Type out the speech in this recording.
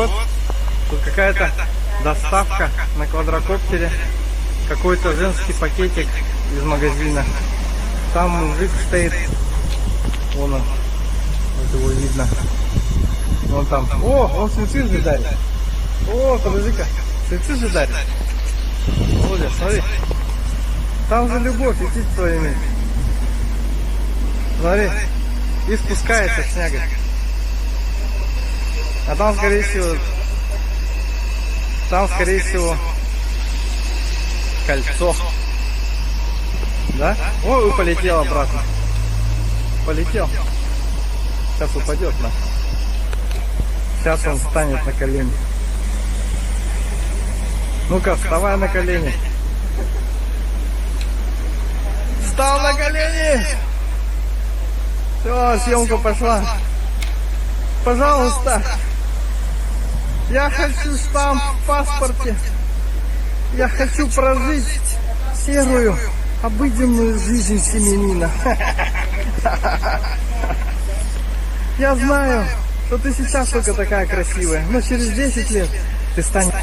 Вот, тут какая-то доставка на квадрокоптере. Какой-то женский пакетик из магазина. Там мужик стоит. Вон он. Вот его видно. Вон там. О, он цветы же дарит. О, подожди-ка. Цветы же дарит. Молодец, смотри. Там же любовь летит твоими. Смотри. И спускается снега. А там, скорее всего, кольцо. Да? Ой, и полетел обратно. Полетел. Сейчас упадет на. Сейчас он встанет на колени. Ну-ка, вставай на колени. Встал на колени! Все, съемка пошла. Пожалуйста. Я хочу штамп в паспорте. Я хочу прожить серую, обыденную жизнь семьянина. Я знаю, что ты сейчас только такая красивая, но через 10 лет ты станешь